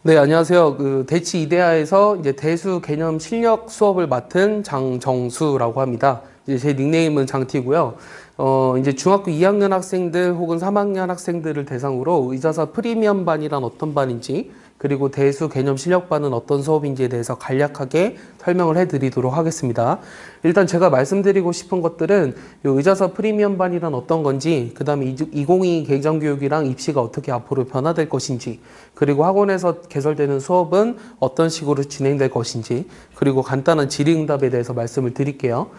네, 안녕하세요. 대치 이데아에서 이제 대수 개념 실력 수업을 맡은 장정수라고 합니다. 이제 제 닉네임은 장티고요. 이제 중학교 2학년 학생들 혹은 3학년 학생들을 대상으로 의자사 프리미엄반이란 어떤 반인지, 그리고 대수 개념 실력반은 어떤 수업인지에 대해서 간략하게 설명을 해드리도록 하겠습니다. 일단 제가 말씀드리고 싶은 것들은 이 의자사 프리미엄반이란 어떤 건지, 그 다음에 2022 개정교육이랑 입시가 어떻게 앞으로 변화될 것인지, 그리고 학원에서 개설되는 수업은 어떤 식으로 진행될 것인지, 그리고 간단한 질의응답에 대해서 말씀을 드릴게요.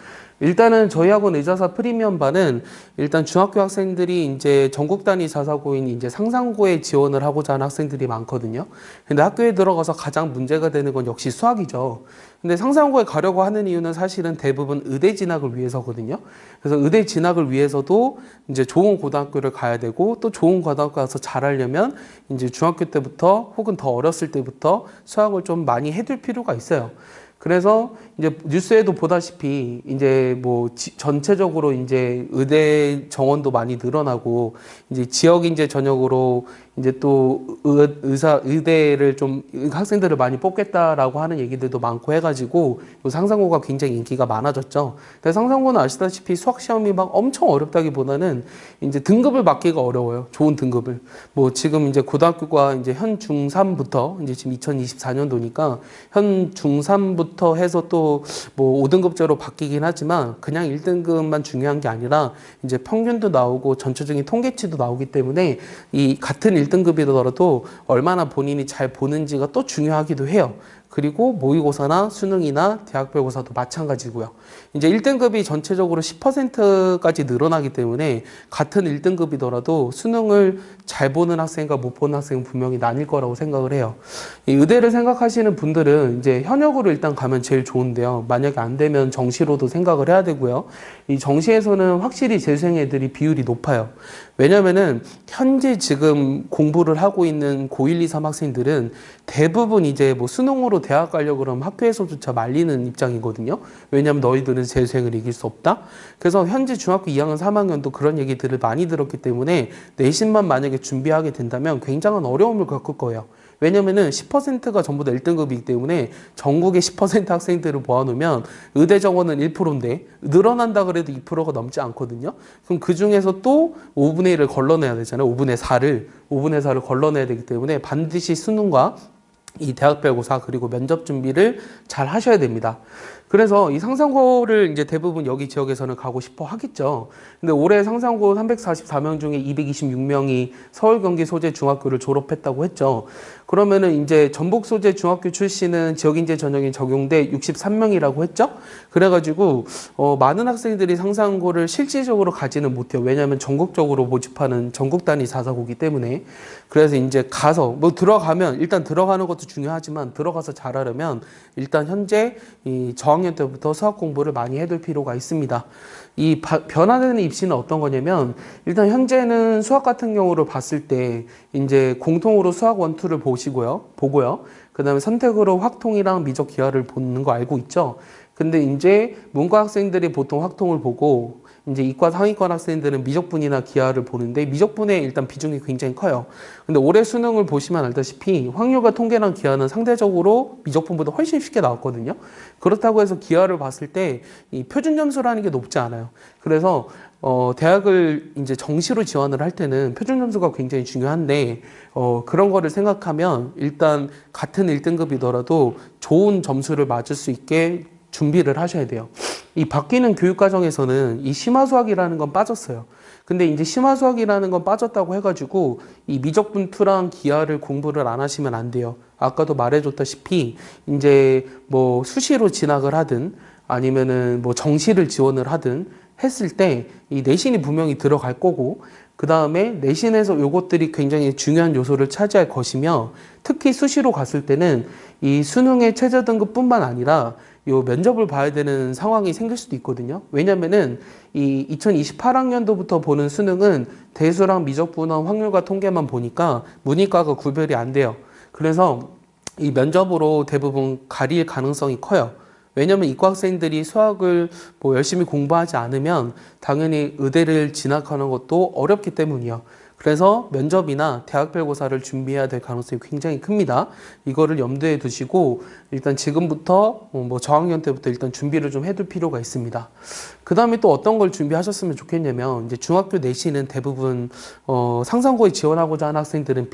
일단은 저희 학원 의자사 프리미엄반은 일단 중학교 학생들이 이제 전국 단위 자사고인 이제 상상고에 지원을 하고자 하는 학생들이 많거든요. 근데 학교에 들어가서 가장 문제가 되는 건 역시 수학이죠. 근데 상상고에 가려고 하는 이유는 사실은 대부분 의대 진학을 위해서거든요. 그래서 의대 진학을 위해서도 이제 좋은 고등학교를 가야 되고, 또 좋은 고등학교 가서 잘하려면 이제 중학교 때부터 혹은 더 어렸을 때부터 수학을 좀 많이 해둘 필요가 있어요. 그래서 이제 뉴스에도 보다시피 이제 뭐 전체적으로 이제 의대 정원도 많이 늘어나고, 이제 지역 인재 전역으로 이제 또 의대를 좀 학생들을 많이 뽑겠다라고 하는 얘기들도 많고 해가지고 상상고가 굉장히 인기가 많아졌죠. 근데 상상고는 아시다시피 수학 시험이 막 엄청 어렵다기보다는 이제 등급을 받기가 어려워요. 좋은 등급을. 뭐 지금 이제 고등학교가 이제 현 중3부터 이제 지금 2024년도니까 현 중3부터 해서 또 뭐 5등급제로 바뀌긴 하지만 그냥 1등급만 중요한 게 아니라 이제 평균도 나오고 전체적인 통계치도 나오기 때문에 이 같은 1등급이더라도 얼마나 본인이 잘 보는지가 또 중요하기도 해요. 그리고 모의고사나 수능이나 대학별고사도 마찬가지고요. 이제 1등급이 전체적으로 10%까지 늘어나기 때문에 같은 1등급이더라도 수능을 잘 보는 학생과 못 보는 학생은 분명히 나뉠 거라고 생각을 해요. 이 의대를 생각하시는 분들은 이제 현역으로 일단 가면 제일 좋은데요. 만약에 안 되면 정시로도 생각을 해야 되고요. 이 정시에서는 확실히 재수생 애들이 비율이 높아요. 왜냐면은 현재 지금 공부를 하고 있는 고1, 2, 3 학생들은 대부분 이제 뭐 수능으로 대학 가려고 그러면 학교에서조차 말리는 입장이거든요. 왜냐면 너희들은 재수생을 이길 수 없다. 그래서 현재 중학교 2학년, 3학년도 그런 얘기들을 많이 들었기 때문에 내신만 만약에 준비하게 된다면 굉장한 어려움을 겪을 거예요. 왜냐면은 10%가 전부 다 1등급이기 때문에 전국의 10% 학생들을 모아놓으면 의대 정원은 1%인데 늘어난다 그래도 2%가 넘지 않거든요. 그럼 그 중에서 또 5분의 1을 걸러내야 되잖아요. 5분의 4를 걸러내야 되기 때문에 반드시 수능과 이 대학별고사 그리고 면접 준비를 잘 하셔야 됩니다. 그래서 이 상상고를 이제 대부분 여기 지역에서는 가고 싶어 하겠죠. 근데 올해 상상고 344명 중에 226명이 서울 경기 소재 중학교를 졸업했다고 했죠. 그러면은 이제 전북 소재 중학교 출신은 지역인재 전형이 적용돼 63명이라고 했죠. 그래가지고 많은 학생들이 상상고를 실질적으로 가지는 못해요. 왜냐하면 전국적으로 모집하는 전국 단위 자사고이기 때문에. 그래서 이제 가서 뭐 들어가면 일단 들어가는 것도 중요하지만 들어가서 잘하려면 일단 현재 이 저학년 때부터 수학 공부를 많이 해둘 필요가 있습니다. 이 변화되는 입시는 어떤 거냐면 일단 현재는 수학 같은 경우를 봤을 때 이제 공통으로 수학 원투를 보고요. 그 다음에 선택으로 확통이랑 미적 기하를 보는 거 알고 있죠. 근데 이제 문과 학생들이 보통 확통을 보고 이제 이과 상위권 학생들은 미적분이나 기하를 보는데 미적분의 일단 비중이 굉장히 커요. 근데 올해 수능을 보시면 알다시피 확률과 통계랑 기하는 상대적으로 미적분보다 훨씬 쉽게 나왔거든요. 그렇다고 해서 기하를 봤을 때 이 표준 점수라는 게 높지 않아요. 그래서 대학을 이제 정시로 지원을 할 때는 표준 점수가 굉장히 중요한데 그런 거를 생각하면 일단 같은 1등급이더라도 좋은 점수를 맞을 수 있게 준비를 하셔야 돼요. 이 바뀌는 교육 과정에서는 이 심화 수학이라는 건 빠졌어요. 근데 이제 심화 수학이라는 건 빠졌다고 해가지고 이 미적분투랑 기하를 공부를 안 하시면 안 돼요. 아까도 말해줬다시피 이제 뭐 수시로 진학을 하든 아니면은 뭐 정시를 지원을 하든 했을 때 이 내신이 분명히 들어갈 거고, 그 다음에 내신에서 요것들이 굉장히 중요한 요소를 차지할 것이며, 특히 수시로 갔을 때는 이 수능의 최저 등급뿐만 아니라 요 면접을 봐야 되는 상황이 생길 수도 있거든요. 왜냐면은 이 2028학년도부터 보는 수능은 대수랑 미적분원 확률과 통계만 보니까 문이과가 구별이 안 돼요. 그래서 이 면접으로 대부분 가릴 가능성이 커요. 왜냐면 이과 학생들이 수학을 뭐 열심히 공부하지 않으면 당연히 의대를 진학하는 것도 어렵기 때문이요. 그래서 면접이나 대학별고사를 준비해야 될 가능성이 굉장히 큽니다. 이거를 염두에 두시고 일단 지금부터 뭐 저학년 때부터 일단 준비를 좀 해둘 필요가 있습니다. 그 다음에 또 어떤 걸 준비하셨으면 좋겠냐면 이제 중학교 내신은 대부분 상상고에 지원하고자 하는 학생들은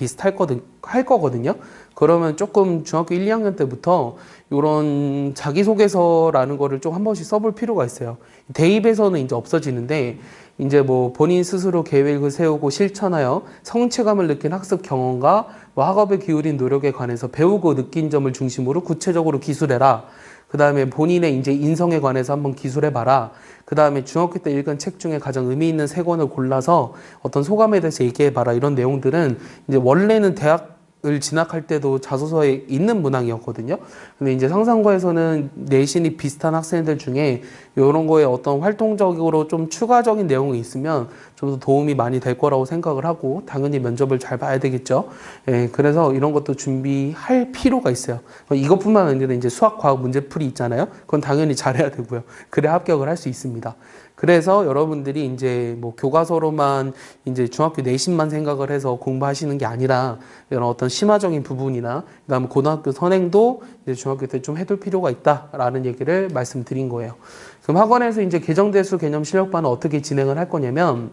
할 거거든요. 그러면 조금 중학교 1, 2학년 때부터 이런 자기소개서라는 거를 좀 한 번씩 써볼 필요가 있어요. 대입에서는 이제 없어지는데 이제 뭐 본인 스스로 계획을 세우고 실천하여 성취감을 느낀 학습 경험과 뭐 학업에 기울인 노력에 관해서 배우고 느낀 점을 중심으로 구체적으로 기술해라. 그 다음에 본인의 이제 인성에 관해서 한번 기술해봐라. 그 다음에 중학교 때 읽은 책 중에 가장 의미 있는 세 권을 골라서 어떤 소감에 대해서 얘기해봐라. 이런 내용들은 이제 원래는 대학을 진학할 때도 자소서에 있는 문항이었거든요. 근데 이제 상상고에서는 내신이 비슷한 학생들 중에 이런 거에 어떤 활동적으로 좀 추가적인 내용이 있으면 좀 더 도움이 많이 될 거라고 생각을 하고 당연히 면접을 잘 봐야 되겠죠. 예, 그래서 이런 것도 준비할 필요가 있어요. 이것뿐만 아니라 이제 수학, 과학 문제풀이 있잖아요. 그건 당연히 잘해야 되고요. 그래 합격을 할 수 있습니다. 그래서 여러분들이 이제 뭐 교과서로만 이제 중학교 내신만 생각을 해서 공부하시는 게 아니라 이런 어떤 심화적인 부분이나 그다음에 고등학교 선행도 이제 중학교 때 좀 해둘 필요가 있다라는 얘기를 말씀드린 거예요. 그럼 학원에서 이제 개정대수 개념 실력반은 어떻게 진행을 할 거냐면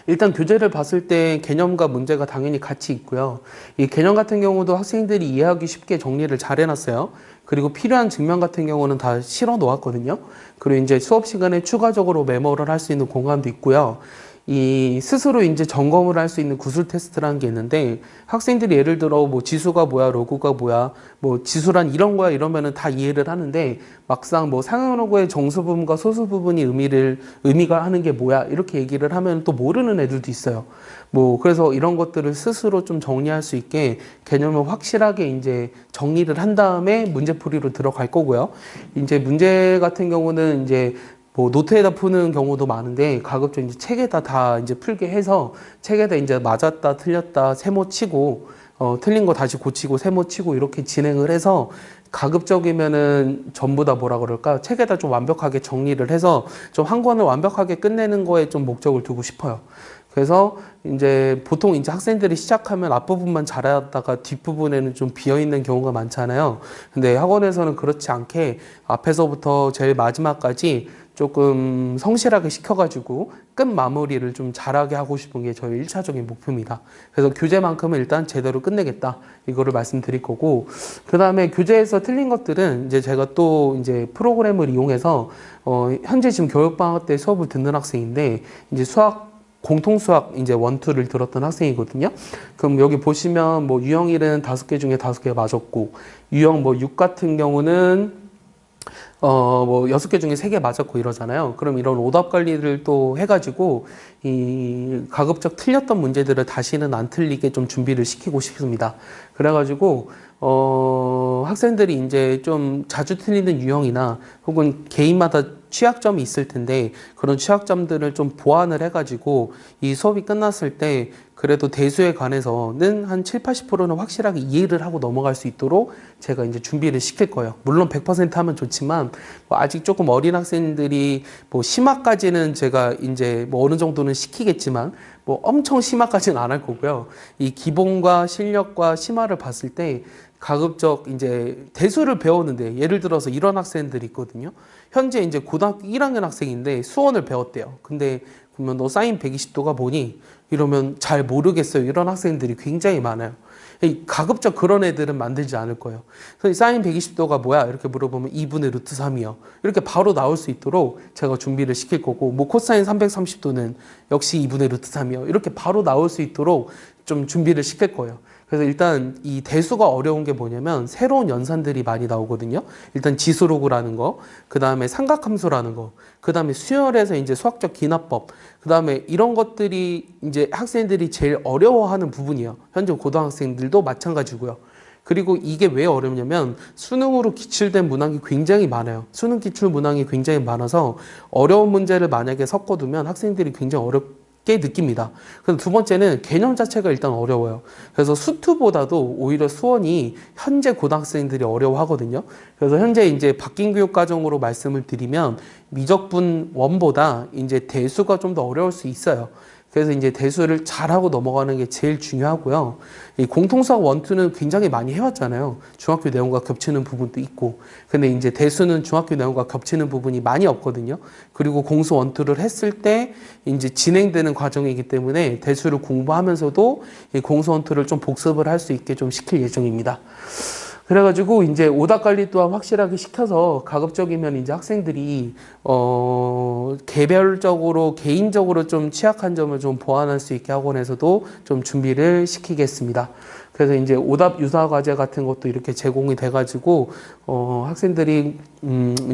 일단 교재를 봤을 때 개념과 문제가 당연히 같이 있고요. 이 개념 같은 경우도 학생들이 이해하기 쉽게 정리를 잘 해놨어요. 그리고 필요한 증명 같은 경우는 다 실어 놓았거든요. 그리고 이제 수업 시간에 추가적으로 메모를 할 수 있는 공간도 있고요. 이 스스로 이제 점검을 할 수 있는 구술 테스트라는 게 있는데 학생들이 예를 들어 뭐 지수가 뭐야, 로그가 뭐야, 뭐 지수란 이런 거야 이러면은 다 이해를 하는데 막상 뭐 상용로그의 정수 부분과 소수 부분이 의미가 하는 게 뭐야 이렇게 얘기를 하면 또 모르는 애들도 있어요. 뭐 그래서 이런 것들을 스스로 좀 정리할 수 있게 개념을 확실하게 이제 정리를 한 다음에 문제풀이로 들어갈 거고요. 이제 문제 같은 경우는 이제 뭐 노트에다 푸는 경우도 많은데 가급적 이제 책에다 다 이제 풀게 해서 책에다 이제 맞았다 틀렸다 세모 치고 틀린 거 다시 고치고 세모 치고 이렇게 진행을 해서 가급적이면은 전부 다 뭐라 그럴까 책에다 좀 완벽하게 정리를 해서 좀 한 권을 완벽하게 끝내는 거에 좀 목적을 두고 싶어요. 그래서 이제 보통 이제 학생들이 시작하면 앞부분만 잘하다가 뒷부분에는 좀 비어있는 경우가 많잖아요. 근데 학원에서는 그렇지 않게 앞에서부터 제일 마지막까지 조금 성실하게 시켜가지고 끝 마무리를 좀 잘하게 하고 싶은 게 저희 1차적인 목표입니다. 그래서 교재만큼은 일단 제대로 끝내겠다. 이거를 말씀드릴 거고, 그 다음에 교재에서 틀린 것들은 이제 제가 또 이제 프로그램을 이용해서, 현재 지금 교육방학 때 수업을 듣는 학생인데, 이제 공통수학 이제 원투를 들었던 학생이거든요. 그럼 여기 보시면 뭐 유형 1은 5개 중에 5개 맞았고, 유형 뭐 6 같은 경우는 뭐 6개 중에 3개 맞았고 이러잖아요. 그럼 이런 오답 관리를 또 해가지고 이 가급적 틀렸던 문제들을 다시는 안 틀리게 좀 준비를 시키고 싶습니다. 그래가지고 학생들이 이제 좀 자주 틀리는 유형이나 혹은 개인마다 취약점이 있을 텐데 그런 취약점들을 좀 보완을 해가지고 이 수업이 끝났을 때 그래도 대수에 관해서는 한 7, 80%는 확실하게 이해를 하고 넘어갈 수 있도록 제가 이제 준비를 시킬 거예요. 물론 100% 하면 좋지만 뭐 아직 조금 어린 학생들이 뭐 심화까지는 제가 이제 뭐 어느 정도는 시키겠지만 뭐 엄청 심화까지는 안 할 거고요. 이 기본과 실력과 심화를 봤을 때 가급적 이제 대수를 배웠는데 예를 들어서 이런 학생들이 있거든요. 현재 이제 고등학교 1학년 학생인데 수원을 배웠대요. 근데 그러면 너 사인 120도가 뭐니? 이러면 잘 모르겠어요. 이런 학생들이 굉장히 많아요. 가급적 그런 애들은 만들지 않을 거예요. 그래서 사인 120도가 뭐야? 이렇게 물어보면 2분의 루트 3이요. 이렇게 바로 나올 수 있도록 제가 준비를 시킬 거고, 뭐 코사인 330도는 역시 2분의 루트 3이요. 이렇게 바로 나올 수 있도록 좀 준비를 시킬 거예요. 그래서 일단 이 대수가 어려운 게 뭐냐면 새로운 연산들이 많이 나오거든요. 일단 지수로그라는 거, 그 다음에 삼각함수라는 거, 그 다음에 수열에서 이제 수학적 기납법, 그 다음에 이런 것들이 이제 학생들이 제일 어려워하는 부분이에요. 현재 고등학생들도 마찬가지고요. 그리고 이게 왜 어렵냐면 수능으로 기출된 문항이 굉장히 많아요. 수능 기출 문항이 굉장히 많아서 어려운 문제를 만약에 섞어두면 학생들이 굉장히 어렵게 느낍니다. 그래서 두 번째는 개념 자체가 일단 어려워요. 그래서 수투보다도 오히려 수원이 현재 고등학생들이 어려워하거든요. 그래서 현재 이제 바뀐 교육 과정으로 말씀을 드리면 미적분 원보다 이제 대수가 좀 더 어려울 수 있어요. 그래서 이제 대수를 잘하고 넘어가는 게 제일 중요하고요. 이 공통수학 원투는 굉장히 많이 해왔잖아요. 중학교 내용과 겹치는 부분도 있고. 근데 이제 대수는 중학교 내용과 겹치는 부분이 많이 없거든요. 그리고 공수 원투를 했을 때 이제 진행되는 과정이기 때문에 대수를 공부하면서도 이 공수 원투를 좀 복습을 할 수 있게 좀 시킬 예정입니다. 그래가지고 이제 오답 관리 또한 확실하게 시켜서 가급적이면 이제 학생들이 개별적으로 개인적으로 좀 취약한 점을 좀 보완할 수 있게 학원에서도 좀 준비를 시키겠습니다. 그래서 이제 오답 유사 과제 같은 것도 이렇게 제공이 돼가지고 학생들이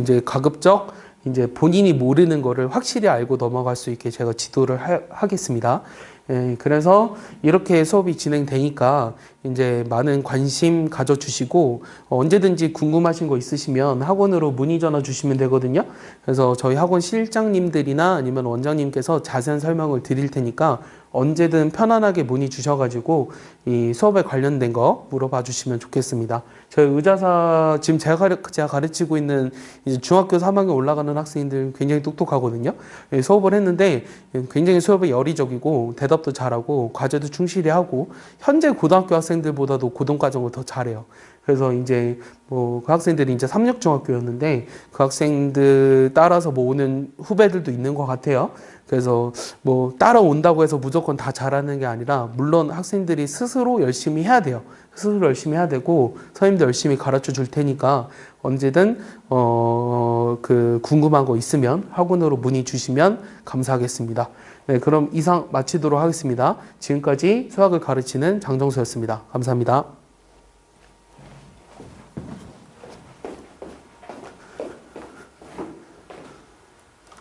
이제 가급적 이제 본인이 모르는 거를 확실히 알고 넘어갈 수 있게 제가 지도를 하겠습니다. 예, 그래서 이렇게 수업이 진행되니까 이제 많은 관심 가져주시고 언제든지 궁금하신 거 있으시면 학원으로 문의 전화 주시면 되거든요. 그래서 저희 학원 실장님들이나 아니면 원장님께서 자세한 설명을 드릴 테니까 언제든 편안하게 문의 주셔가지고 이 수업에 관련된 거 물어봐 주시면 좋겠습니다. 저희 의자사 지금 제가 가르치고 있는 이제 중학교 3학년 올라가는 학생들 굉장히 똑똑하거든요. 수업을 했는데 굉장히 수업에 열의적이고 대답도 잘하고 과제도 충실히 하고 현재 고등학교 학생들보다도 고등과정을 더 잘해요. 그래서 이제 뭐 그 학생들이 이제 삼육중학교였는데 그 학생들 따라서 뭐 오는 후배들도 있는 것 같아요. 그래서 뭐 따라온다고 해서 무조건 다 잘하는 게 아니라 물론 학생들이 스스로 열심히 해야 돼요. 스스로 열심히 해야 되고 선생님도 열심히 가르쳐 줄 테니까 언제든 그 궁금한 거 있으면 학원으로 문의 주시면 감사하겠습니다. 네, 그럼 이상 마치도록 하겠습니다. 지금까지 수학을 가르치는 장정수였습니다. 감사합니다.